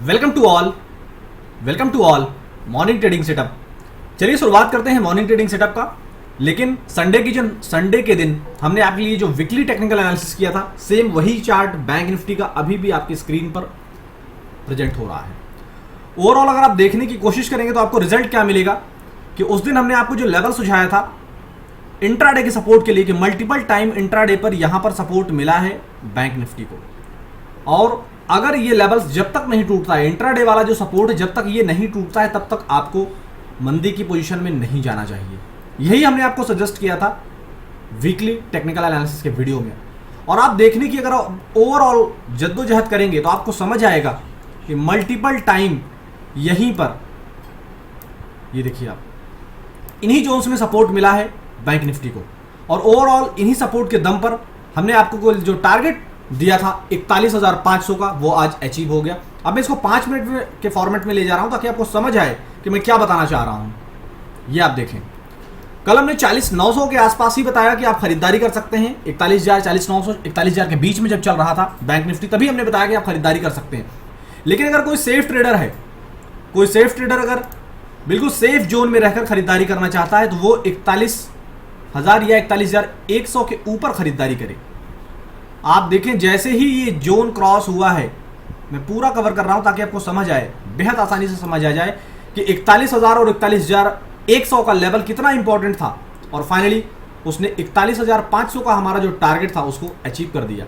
Welcome to all morning trading setup. चलिए शुरुआत करते हैं मॉर्निंग ट्रेडिंग सेटअप का। लेकिन संडे के दिन हमने आपके लिए जो वीकली टेक्निकल एनालिसिस किया था, सेम वही चार्ट बैंक निफ्टी का अभी भी आपकी स्क्रीन पर प्रेजेंट हो रहा है। ओवरऑल अगर आप देखने की कोशिश करेंगे तो आपको रिजल्ट क्या मिलेगा कि उस दिन हमने आपको जो लेवल सुझाया था इंट्राडे के सपोर्ट के लिए कि मल्टीपल टाइम इंट्राडे पर यहां पर सपोर्ट मिला है बैंक निफ्टी को, और अगर ये लेवल्स जब तक नहीं टूटता है, इंट्राडे वाला जो सपोर्ट है जब तक ये नहीं टूटता है तब तक आपको मंदी की पोजीशन में नहीं जाना चाहिए। यही हमने आपको सजेस्ट किया था वीकली टेक्निकल एनालिसिस के वीडियो में। और आप देखने की अगर ओवरऑल जद्दोजहद करेंगे तो आपको समझ आएगा कि मल्टीपल टाइम यहीं पर, ये देखिए आप, इन्हीं जोन्स में सपोर्ट मिला है बैंक निफ्टी को, और ओवरऑल इन्हीं सपोर्ट के दम पर हमने आपको जो टारगेट दिया था 41,500 का, वो आज अचीव हो गया। अब मैं इसको 5 मिनट के फॉर्मेट में ले जा रहा हूं ताकि आपको समझ आए कि मैं क्या बताना चाह रहा हूं। ये आप देखें, कल हमने 40,900 के आसपास ही बताया कि आप खरीदारी कर सकते हैं। 41,000 40,900 41,000 के बीच में जब चल रहा था बैंक निफ्टी, तभी हमने बताया कि आप खरीदारी कर सकते हैं। लेकिन अगर कोई सेफ ट्रेडर है, कोई सेफ ट्रेडर अगर बिल्कुल सेफ जोन में रहकर खरीदारी करना चाहता है तो वो 41,000 या 41,100 के ऊपर खरीदारी करे। आप देखें जैसे ही ये जोन क्रॉस हुआ है, मैं पूरा कवर कर रहा हूं ताकि आपको समझ आए, बेहद आसानी से समझ आ जाए कि 41,000 और 41,100 का लेवल कितना इंपॉर्टेंट था, और फाइनली उसने 41,500 का हमारा जो टारगेट था उसको अचीव कर दिया।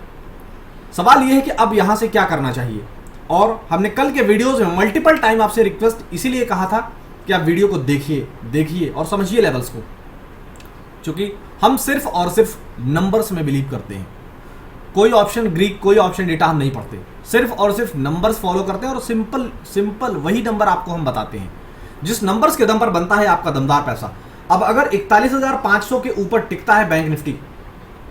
सवाल यह है कि अब यहां से क्या करना चाहिए, और हमने कल के वीडियोस में मल्टीपल टाइम आपसे रिक्वेस्ट इसीलिए कहा था कि आप वीडियो को देखिए और समझिए लेवल्स को, क्योंकि हम सिर्फ और सिर्फ नंबर्स में बिलीव करते हैं। कोई ऑप्शन ग्रीक, कोई ऑप्शन डेटा हम नहीं पढ़ते, सिर्फ और सिर्फ नंबर्स फॉलो करते हैं, और सिंपल वही नंबर आपको हम बताते हैं जिस नंबर्स के दम पर बनता है आपका दमदार पैसा। अब अगर 41,500 के ऊपर टिकता है बैंक निफ्टी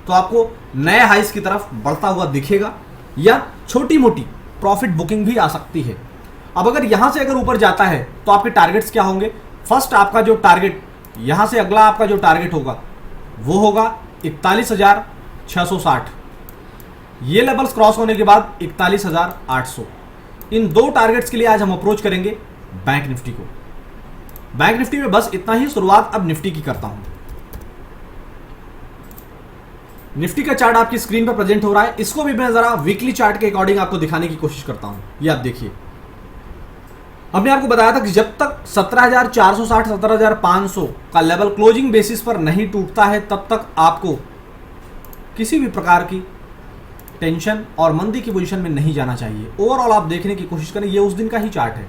तो आपको नए हाइस की तरफ बढ़ता हुआ दिखेगा, या छोटी मोटी प्रॉफिट बुकिंग भी आ सकती है। अब अगर यहां से अगर ऊपर जाता है तो आपके टारगेट्स क्या होंगे? फर्स्ट आपका जो टारगेट, यहां से अगला आपका जो टारगेट होगा वो होगा 41,660। ये लेवल्स क्रॉस होने के बाद 41,800। इन दो टारगेट्स के लिए आज हम अप्रोच करेंगे बैंक निफ्टी को। बैंक निफ्टी में बस इतना ही। शुरुआत अब निफ्टी की करता हूं। निफ्टी का चार्ट आपकी स्क्रीन पर प्रेजेंट हो रहा है, इसको भी मैं जरा वीकली चार्ट के अकॉर्डिंग आपको दिखाने की कोशिश करता हूं। ये आप देखिए, हमने आपको बताया था कि जब तक 17,460 17,500 का लेवल क्लोजिंग बेसिस पर नहीं टूटता है तब तक आपको किसी भी प्रकार की टेंशन और मंदी की पोजीशन में नहीं जाना चाहिए। ओवरऑल आप देखने की कोशिश करें, ये उस दिन का ही चार्ट है।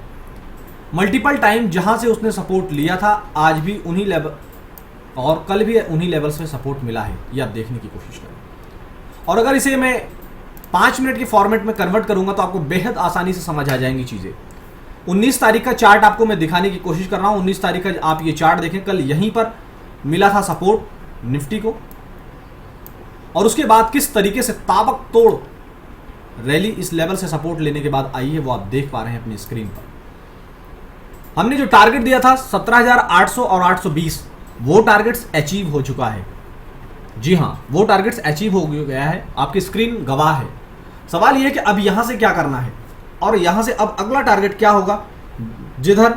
मल्टीपल टाइम जहां से उसने सपोर्ट लिया था, आज भी उन्हीं लेवल और कल भी उन्हीं लेवल्स में सपोर्ट मिला है। ये आप देखने की कोशिश करें, और अगर इसे मैं 5 मिनट के फॉर्मेट में कन्वर्ट करूंगा तो आपको बेहद आसानी से समझ आ जाएंगी चीजें। 19 तारीख का चार्ट आपको मैं दिखाने की कोशिश कर रहा हूं। 19 तारीख का आप ये चार्ट देखें, कल यहीं पर मिला था सपोर्ट निफ्टी को, और उसके बाद किस तरीके से ताबकतोड़ रैली इस लेवल से सपोर्ट लेने के बाद आई है वो आप देख पा रहे हैं अपनी स्क्रीन पर। हमने जो टारगेट दिया था 17,800 और 820, वो टारगेट्स अचीव हो चुका है। जी हां, वो टारगेट्स अचीव हो गया है, आपकी स्क्रीन गवाह है। सवाल यह है कि अब यहां से क्या करना है, और यहां से अब अगला टारगेट क्या होगा जिधर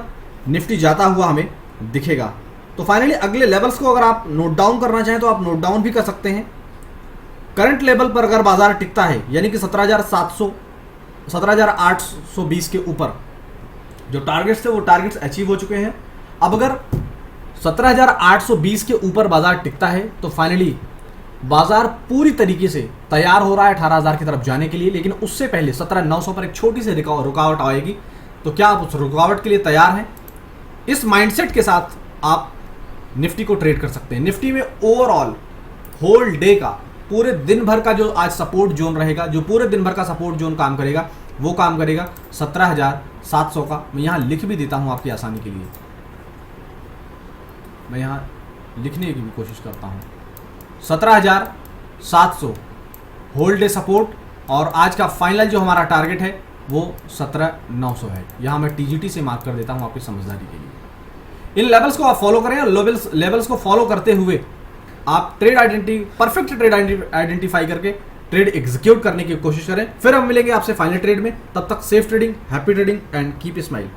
निफ्टी जाता हुआ हमें दिखेगा। तो फाइनली अगले लेवल्स को अगर आप नोट डाउन करना चाहें तो आप नोट डाउन भी कर सकते हैं। करंट लेवल पर अगर बाजार टिकता है, यानी कि 17,700 17,820 के ऊपर जो टारगेट्स थे वो टारगेट्स अचीव हो चुके हैं। अब अगर 17,820 के ऊपर बाजार टिकता है तो फाइनली बाजार पूरी तरीके से तैयार हो रहा है 18,000 की तरफ जाने के लिए। लेकिन उससे पहले 17,900 पर एक छोटी सी रुकावट आएगी। तो क्या आप उस रुकावट के लिए तैयार हैं? इस माइंडसेट के साथ आप निफ्टी को ट्रेड कर सकते हैं। निफ्टी में ओवरऑल होल डे का, पूरे दिन भर का जो आज सपोर्ट जोन रहेगा, जो पूरे दिन भर का सपोर्ट जोन काम करेगा, वो काम करेगा 17,700 का। मैं यहां लिख भी देता हूं आपकी आसानी के लिए, मैं यहां लिखने की भी कोशिश करता हूं। 17,700 होल्ड डे सपोर्ट, और आज का फाइनल जो हमारा टारगेट है वो 17,900 है। यहां मैं टीजीटी से मार्क कर देता हूं आपकी समझदारी के लिए। इन लेवल्स को आप फॉलो करें, और लेवल्स को फॉलो करते हुए आप trade identity, perfect trade identify करके ट्रेड एग्जीक्यूट करने की कोशिश करें। फिर हम मिलेंगे आपसे फाइनल ट्रेड में, तब तक safe trading, happy trading and keep smile.